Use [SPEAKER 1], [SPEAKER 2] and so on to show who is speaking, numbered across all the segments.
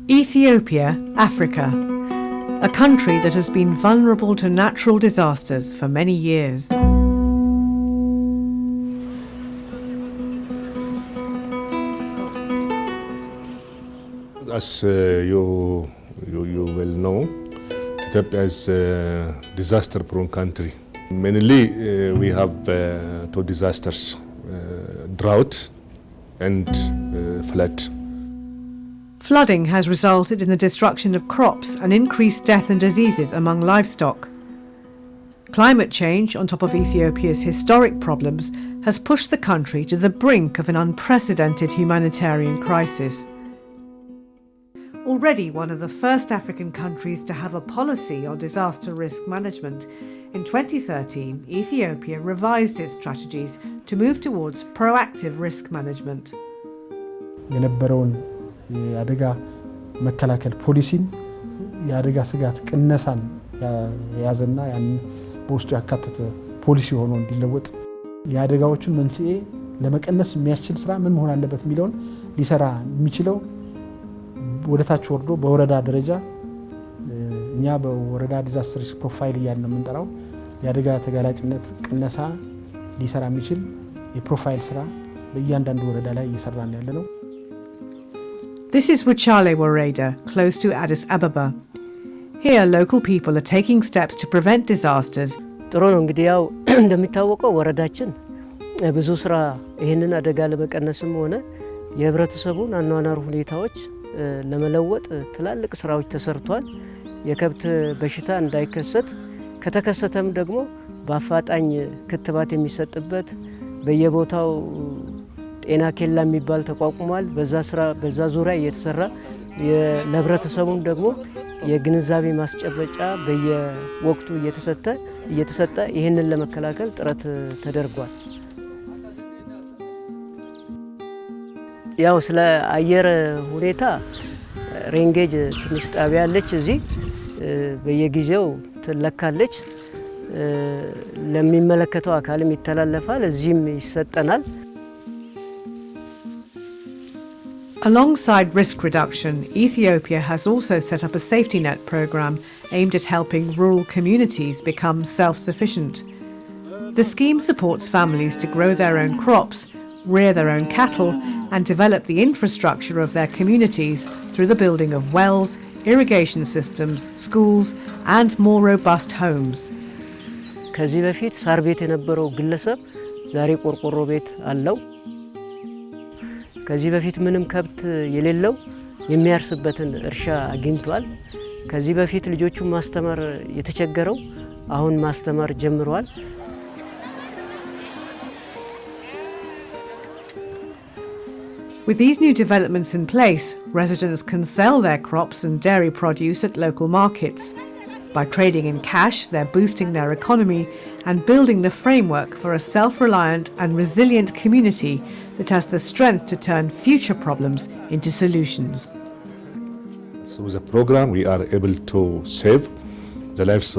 [SPEAKER 1] Ethiopia, Africa, a country that has been vulnerable to natural disasters for many years.
[SPEAKER 2] As you will know, Ethiopia is a disaster-prone country. Mainly we have two disasters, drought and flood.
[SPEAKER 1] Flooding has resulted in the destruction of crops and increased death and diseases among livestock. Climate change, on top of Ethiopia's historic problems, has pushed the country to the brink of an unprecedented humanitarian crisis. Already one of the first African countries to have a policy on disaster risk management, in 2013, Ethiopia revised its strategies to move towards proactive risk management.
[SPEAKER 3] የአደጋ መከላከል ፖሊሲን የአደጋ ስጋት ቅነሳን ያዘና ያን በውስጡ ያካተተ ፖሊሲ ሆኖ እንዲለወጥ የአደጋዎችን መንስኤ ለመቀነስ የሚያስችል ስራ ምን መሆን አለበት የሚለውን ሊሰራ የሚችለው ወደታች ወርዶ በወረዳ ደረጃ እኛ በወረዳ ዲዛስተር ሪስክ ፕሮፋይል ያንን የምንጠራው የአደጋ ተጋላጭነት ቅነሳ ሊሰራ የሚችል የፕሮፋይል ስራ በእያንዳንዱ ወረዳ ላይ እየሰራን ያለነው።
[SPEAKER 1] This is Wuchale Wareda, close to Addis Ababa. Here, local people are taking steps to prevent disasters.
[SPEAKER 4] ጥሩ ነው እንግዲህ ያው እንደሚታወቀው ወረዳችን ብዙ ስራ ይሄንን አደጋ ለመቀነስም ሆነ የህብረተሰቡን አኗኗር ሁኔታዎች ለመለወጥ ትላልቅ ስራዎች ተሰርቷል። የከብት በሽታ እንዳይከሰት ከተከሰተም ደግሞ በአፋጣኝ ክትባት የሚሰጥበት በየቦታው ጤና ኬላ የሚባል ተቋቁሟል። በዛ ዙሪያ እየተሰራ ለህብረተሰቡም ደግሞ የግንዛቤ ማስጨበጫ በየወቅቱ እየተሰጠ ይህንን ለመከላከል ጥረት ተደርጓል። ያው ስለ አየር ሁኔታ ሬንጌጅ ትንሽ ጣቢያ አለች እዚህ በየጊዜው ትለካለች። ለሚመለከተው አካልም ይተላለፋል፣ እዚህም ይሰጠናል።
[SPEAKER 1] Alongside risk reduction, Ethiopia has also set up a safety net program aimed at helping rural communities become self-sufficient. The scheme supports families to grow their own crops, rear their own cattle, and develop the infrastructure of their communities through the building of wells, irrigation systems, schools, and more robust homes.
[SPEAKER 4] ከዚህ በፊት ሳር ቤት የነበረው ግለሰብ ዛሬ ቆርቆሮ ቤት አለው። ከዚህ በፊት ምንም ከብት የሌለው የሚያርስበትን እርሻ አግኝቷል። ከዚህ በፊት ልጆቹን ማስተማር የተቸገረው አሁን ማስተማር ጀምሯል።
[SPEAKER 1] With these new developments in place, residents can sell their crops and dairy produce at local markets. By trading in cash, they're boosting their economy and building the framework for a self-reliant and resilient community that has the strength to turn future problems into solutions.
[SPEAKER 2] So with the program, we are able to save the lives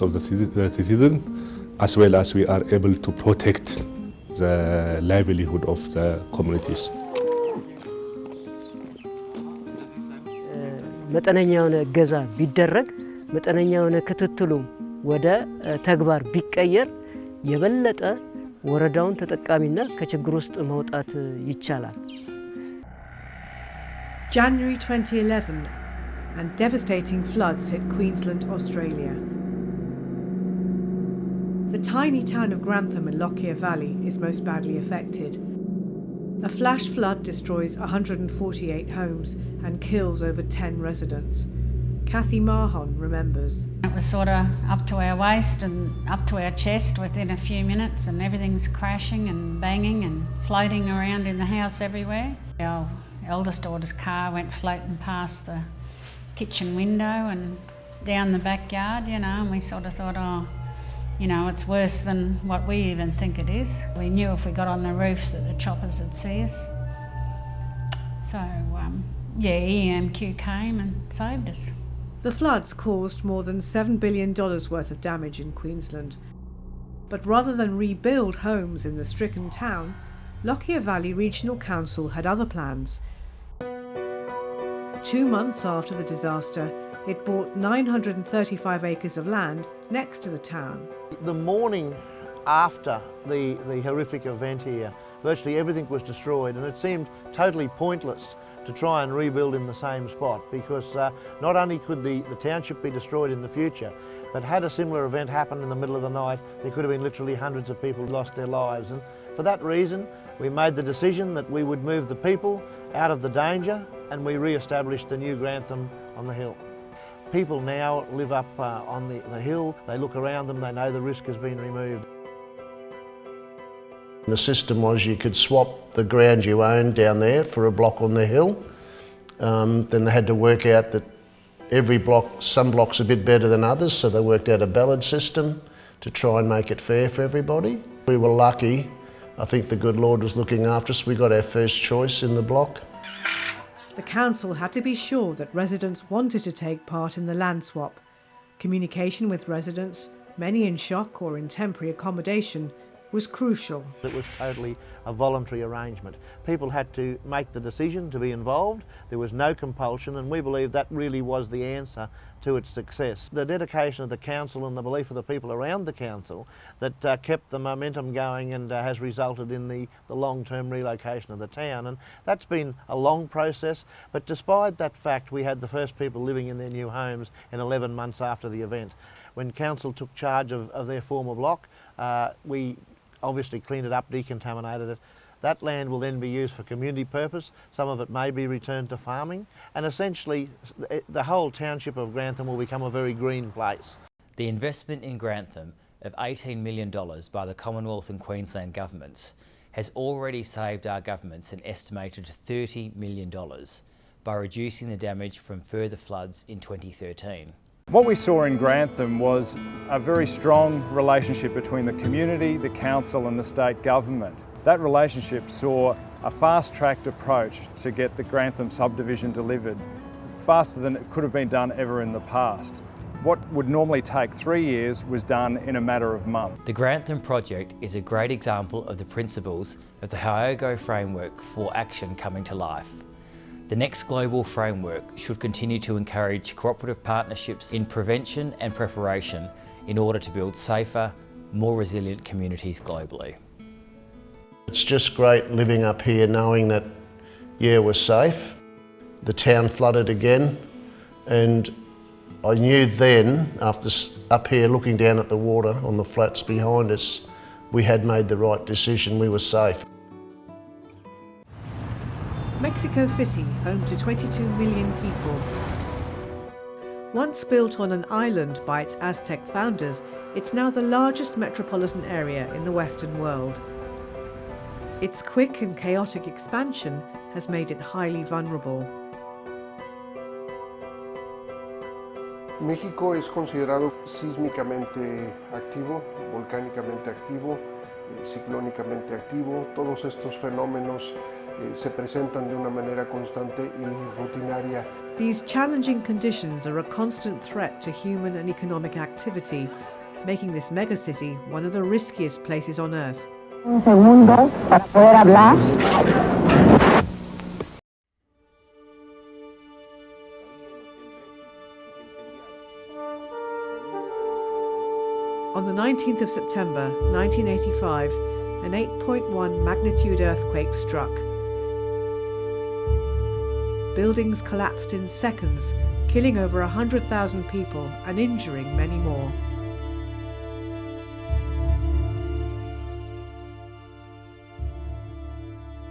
[SPEAKER 2] of the citizen, as well as we are able to protect the livelihood of the communities.
[SPEAKER 4] መጠነኛ የሆነ እገዛ ቢደረግ መጠነኛ የሆነ ክትትሉ ወደ ተግባር ቢቀየር የበለጠ ወረዳውን ተጠቃሚና ከችግር ውስጥ መውጣት ይቻላል።
[SPEAKER 1] January 2011 and devastating floods hit Queensland, Australia. The tiny town of Grantham in Lockyer Valley is most badly affected. A flash flood destroys 148 homes and kills over 10 residents. Kathy Mahon remembers.
[SPEAKER 5] It was sort of up to our waist and up to our chest within a few minutes, and everything's crashing and banging and floating around in the house everywhere. Our eldest daughter's car went floating past the kitchen window and down the backyard, and we sort of thought, it's worse than what we even think it is. We knew if we got on the roofs that the choppers would see us. So, EMQ came and saved us.
[SPEAKER 1] The floods caused more than $7 billion worth of damage in Queensland. But rather than rebuild homes in the stricken town, Lockyer Valley Regional Council had other plans. 2 months after the disaster, it bought 935 acres of land next to the town.
[SPEAKER 6] The morning after the horrific event here, virtually everything was destroyed, and it seemed totally pointless to try and rebuild in the same spot, because not only could the township be destroyed in the future, but had a similar event happened in the middle of the night, there could have been literally hundreds of people lost their lives. And for that reason, we made the decision that we would move the people out of the danger, and we re-established the new Grantham on the hill. People now live up on the hill, they look around them, they know the risk has been removed.
[SPEAKER 7] The system was you could swap the ground you owned down there for a block on the hill. Then they had to work out that every block, some blocks a bit better than others, so they worked out a ballot system to try and make it fair for everybody. We were lucky. I think the good Lord was looking after us. We got our first choice in the block.
[SPEAKER 1] The council had to be sure that residents wanted to take part in the land swap. Communication with residents, many in shock or in temporary accommodation, was crucial.
[SPEAKER 6] It was totally a voluntary arrangement. People had to make the decision to be involved. There was no compulsion, and we believe that really was the answer to its success. The dedication of the council and the belief of the people around the council that kept the momentum going and has resulted in the long-term relocation of the town. And that's been a long process, but despite that fact, we had the first people living in their new homes in 11 months after the event. When council took charge of their former block, we obviously cleaned it up, decontaminated it. That land will then be used for community purpose. Some of it may be returned to farming, and essentially the whole township of Grantham will become a very green place.
[SPEAKER 8] The investment in Grantham of $18 million by the Commonwealth and Queensland governments has already saved our governments an estimated $30 million by reducing the damage from further floods in 2013.
[SPEAKER 9] What we saw in Grantham was a very strong relationship between the community, the council and the state government. That relationship saw a fast-tracked approach to get the Grantham subdivision delivered, faster than it could have been done ever in the past. What would normally take 3 years was done in a matter of months.
[SPEAKER 8] The Grantham project is a great example of the principles of the Hyogo Framework for action coming to life. The next global framework should continue to encourage cooperative partnerships in prevention and preparation in order to build safer, more resilient communities globally.
[SPEAKER 7] It's just great living up here knowing that, yeah, we're safe. The town flooded again, and I knew then, after up here looking down at the water on the flats behind us, we had made the right decision, we were safe.
[SPEAKER 1] Mexico City, home to 22 million people. Once built on an island by its Aztec founders, it's now the largest metropolitan area in the Western world. Its quick and chaotic expansion has made it highly vulnerable.
[SPEAKER 10] México es considerado sísmicamente activo, volcánicamente activo, ciclónicamente activo. Todos estos fenómenos se presentan de una manera constante y rutinaria.
[SPEAKER 1] These challenging conditions are a constant threat to human and economic activity, making this megacity one of the riskiest places on Earth.
[SPEAKER 11] Un segundo para poder hablar.
[SPEAKER 1] On the 19th of September 1985, an 8.1 magnitude earthquake struck. Buildings collapsed in seconds, killing over 100,000 people and injuring many more.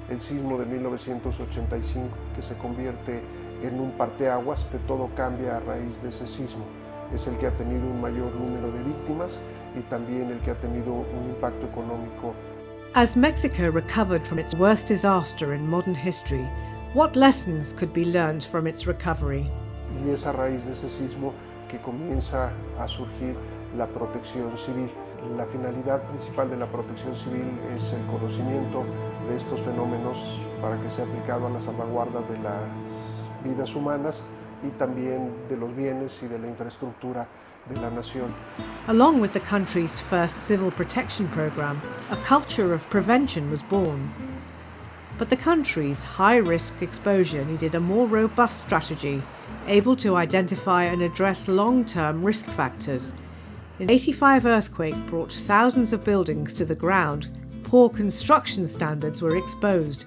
[SPEAKER 10] El sismo de 1985, que se convierte en un parteaguas, que todo cambia a raíz de ese sismo. Es el que ha tenido un mayor número de víctimas y también el que ha tenido un impacto económico.
[SPEAKER 1] As Mexico recovered from its worst disaster in modern history, what lessons could be learned from its recovery?
[SPEAKER 10] Y es a raíz de ese sismo que comienza a surgir la protección civil. La finalidad principal de la protección civil es el conocimiento de estos fenómenos para que sea aplicado a la salvaguarda de las vidas humanas y también de los bienes y de la infraestructura de la nación.
[SPEAKER 1] Along with the country's first civil protection program, a culture of prevention was born. But the country's high-risk exposure needed a more robust strategy, able to identify and address long-term risk factors. An 85 earthquake brought thousands of buildings to the ground. Poor construction standards were exposed.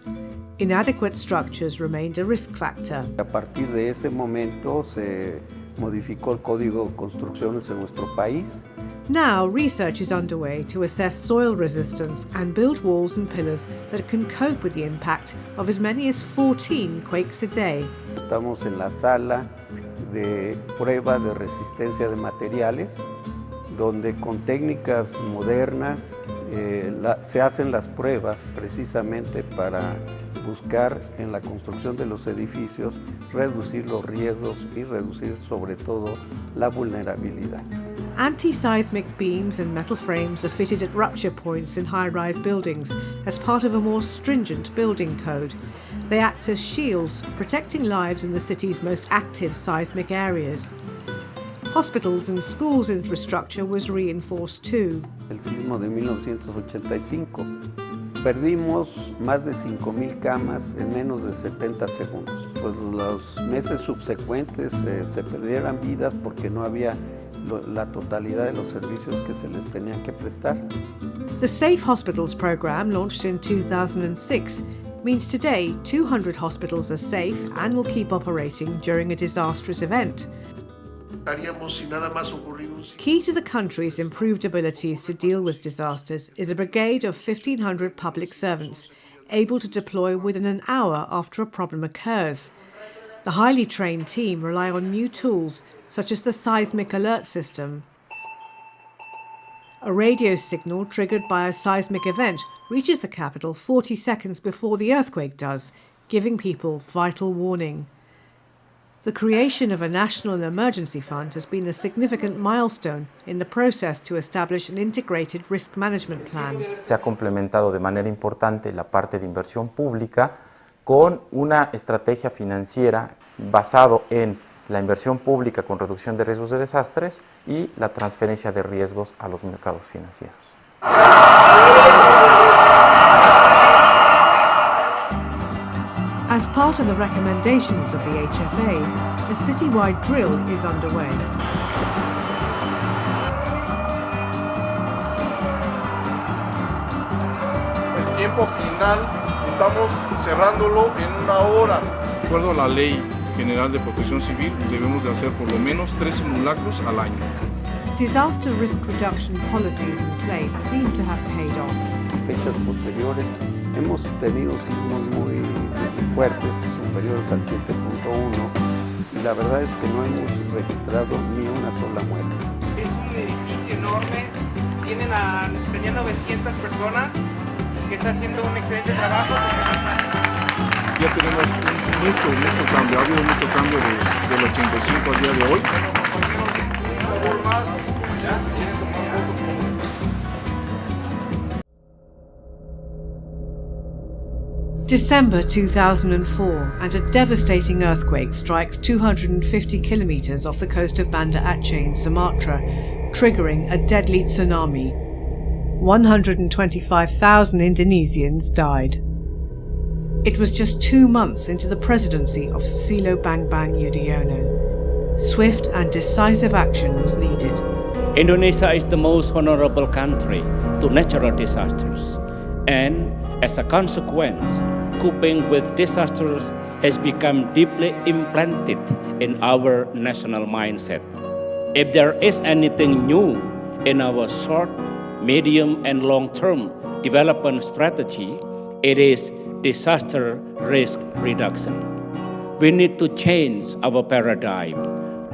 [SPEAKER 1] Inadequate structures remained a risk factor.
[SPEAKER 12] A partir de ese momento se modificó el Código de Construcciones en nuestro país.
[SPEAKER 1] Now research is underway to assess soil resistance and build walls and pillars that can cope with the impact of as many as 14 quakes a day.
[SPEAKER 12] Estamos en la sala de prueba de resistencia de materiales, donde con técnicas modernas se hacen las pruebas precisamente para buscar en la construcción de los edificios reducir los riesgos y reducir sobre todo la vulnerabilidad.
[SPEAKER 1] Anti-seismic beams and metal frames are fitted at rupture points in high-rise buildings as part of a more stringent building code. They act as shields, protecting lives in the city's most active seismic areas. Hospitals and schools infrastructure was reinforced too.
[SPEAKER 12] El sismo de 1985. Perdimos más de 5,000 camas en menos de 70 segundos. Pues los meses subsecuentes se perdieron vidas porque no había la totalidad de los servicios que se les tenían que prestar.
[SPEAKER 1] The Safe Hospitals program, launched in 2006, means today 200 hospitals are safe and will keep operating during a disastrous event. Key to the country's improved abilities to deal with disasters is a brigade of 1,500 public servants, able to deploy within an hour after a problem occurs. The highly trained team rely on new tools, such as the Seismic Alert System. A radio signal triggered by a seismic event reaches the capital 40 seconds before the earthquake does, giving people vital warning. The creation of a national emergency fund has been a significant milestone in the process to establish an integrated risk management plan.
[SPEAKER 13] Se ha complementado de manera importante la parte de inversión pública con una estrategia financiera basado en la inversión pública con reducción de riesgos de desastres y la transferencia de riesgos a los mercados financieros.
[SPEAKER 1] As part of the recommendations of the HFA, a citywide drill is underway.
[SPEAKER 14] El tiempo final estamos cerrándolo en 1 hora. De acuerdo a la Ley General de Protección Civil, debemos de hacer por lo menos 3 simulacros al año.
[SPEAKER 1] Disaster risk reduction policies in place seem to have paid off.
[SPEAKER 12] En fechas posteriores hemos tenido sismos muy fuertes, superiores al 7.1, y la verdad es que no hemos registrado ni una sola muerte.
[SPEAKER 15] Es un edificio enorme, tenía 900 personas, que está haciendo un excelente trabajo.
[SPEAKER 14] Ya tenemos mucho cambio, ha habido mucho cambio del 85 al día de hoy.
[SPEAKER 1] December 2004, and a devastating earthquake strikes 250 kilometers off the coast of Banda Aceh in Sumatra, triggering a deadly tsunami. 125,000 Indonesians died. It was just 2 months into the presidency of Susilo Bambang Yudhoyono. Swift and decisive action was needed.
[SPEAKER 16] Indonesia is the most vulnerable country to natural disasters, and as a consequence, coping with disasters has become deeply implanted in our national mindset. If there is anything new in our short, medium, and long-term development strategy, it is disaster risk reduction. We need to change our paradigm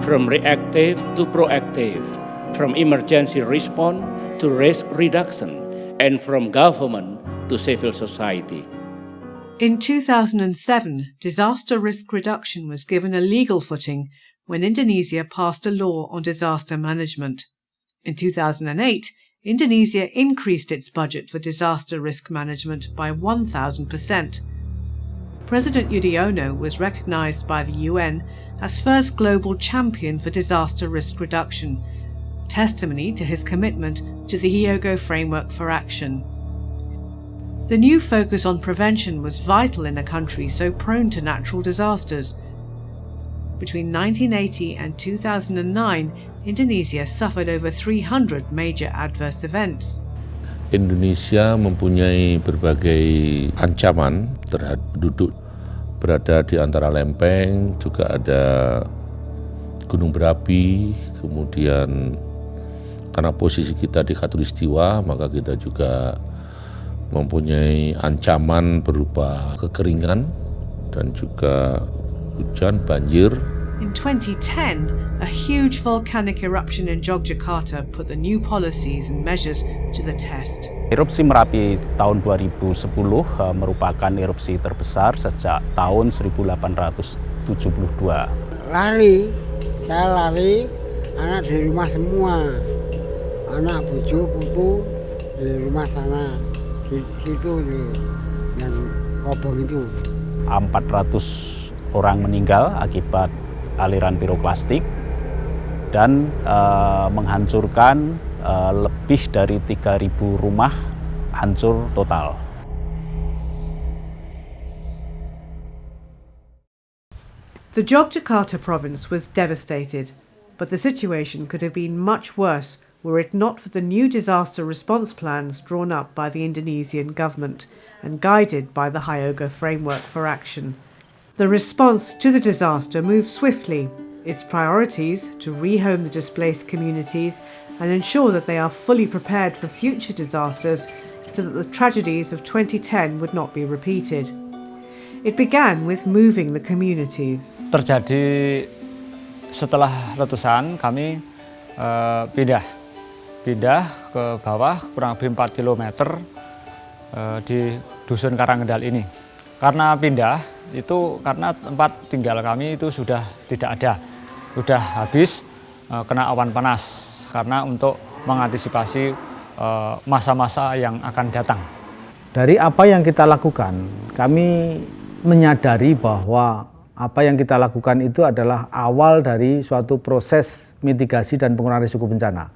[SPEAKER 16] from reactive to proactive, from emergency response to risk reduction, and from government to civil society.
[SPEAKER 1] In 2007, disaster risk reduction was given a legal footing when Indonesia passed a law on disaster management. In 2008, Indonesia increased its budget for disaster risk management by 1,000%. President Yudhoyono was recognized by the UN as first global champion for disaster risk reduction, testimony to his commitment to the Hyogo Framework for Action. The new focus on prevention was vital in a country so prone to natural disasters. Between 1980 and 2009, Indonesia suffered over 300 major adverse events.
[SPEAKER 17] Indonesia mempunyai berbagai ancaman terhadap penduduk, berada di antara lempeng, juga ada gunung berapi, kemudian karena posisi kita di Khatulistiwa, maka kita juga mempunyai ancaman berupa kekeringan dan juga hujan, banjir.
[SPEAKER 1] In 2010, a huge volcanic eruption in Yogyakarta put the new policies and measures to the test.
[SPEAKER 18] Erupsi Merapi tahun 2010 merupakan erupsi terbesar sejak tahun 1872.
[SPEAKER 19] Saya lari, anak di rumah semua, anak buju, putu di rumah sana. Di situ yang kobong itu.
[SPEAKER 18] 400 orang meninggal akibat aliran piroklastik dan menghancurkan lebih dari 3.000 rumah hancur total.
[SPEAKER 1] The Yogyakarta province was devastated, but the situation could have been much worse were it not for the new disaster response plans drawn up by the Indonesian government and guided by the Hyogo Framework for Action. The response to the disaster moved swiftly, its priorities to rehome the displaced communities and ensure that they are fully prepared for future disasters so that the tragedies of 2010 would not be repeated. It began with moving the communities.
[SPEAKER 9] Terjadi setelah letusan, kami pindah ke bawah kurang lebih 4 km di Dusun Karangendal ini. Karena pindah itu karena tempat tinggal kami itu sudah tidak ada, sudah habis kena awan panas karena untuk mengantisipasi masa-masa yang akan datang.
[SPEAKER 20] Dari apa yang kita lakukan, kami menyadari bahwa
[SPEAKER 18] Apa yang kita lakukan itu adalah awal dari suatu proses mitigasi dan pengurangan risiko bencana.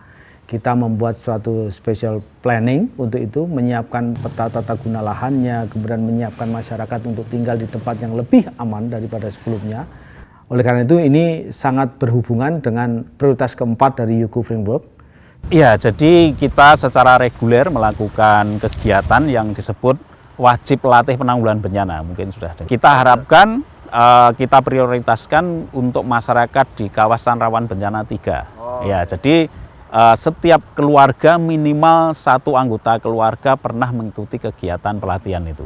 [SPEAKER 18] Kita membuat suatu special planning untuk itu, menyiapkan peta tata guna lahannya, kemudian menyiapkan masyarakat untuk tinggal di tempat yang lebih aman daripada sebelumnya. Oleh karena itu ini sangat berhubungan dengan prioritas keempat dari Hyogo Framework.
[SPEAKER 20] Ya, jadi kita secara reguler melakukan kegiatan yang disebut wajib latih penanggulangan bencana, mungkin sudah ada. Kita harapkan kita prioritaskan untuk masyarakat di kawasan rawan bencana 3. Ya, jadi setiap keluarga minimal 1 anggota keluarga pernah mengikuti kegiatan pelatihan itu.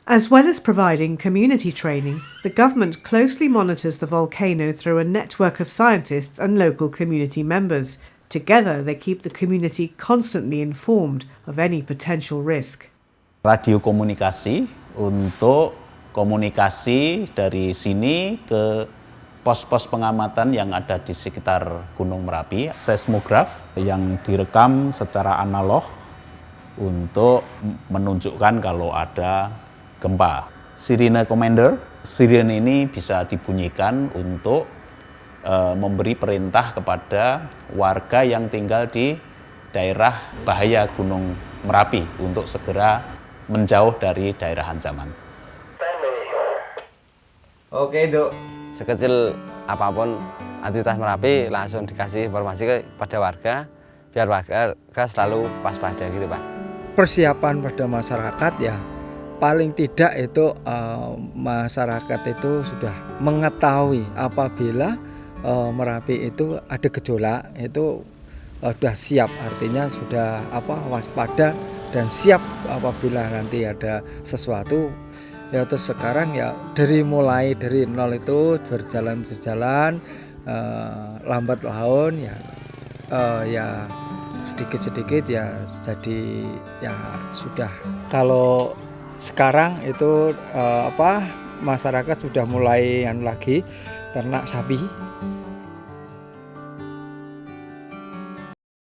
[SPEAKER 1] As well as providing community training, the government closely monitors the volcano through a network of scientists and local community members. Together, they keep the community constantly informed of any potential risk.
[SPEAKER 18] Radio komunikasi untuk komunikasi dari sini ke pos-pos pengamatan yang ada di sekitar Gunung Merapi. Seismograf yang direkam secara analog untuk menunjukkan kalau ada gempa. Sirene Commander, sirene ini bisa dibunyikan untuk memberi perintah kepada warga yang tinggal di daerah bahaya Gunung Merapi untuk segera menjauh dari daerah ancaman.
[SPEAKER 21] Oke, Dok. Sekecil apapun aktivitas Merapi langsung dikasih informasi kepada warga biar warga selalu waspada gitu, Pak.
[SPEAKER 22] Persiapan pada masyarakat ya paling tidak itu masyarakat itu sudah mengetahui apabila Merapi itu ada gejolak itu sudah siap, artinya sudah waspada dan siap apabila nanti ada sesuatu. Ya terus sekarang ya mulai dari nol itu berjalan lambat laun ya sedikit-sedikit ya jadi ya sudah. Kalau sekarang itu masyarakat sudah mulai lagi ternak sapi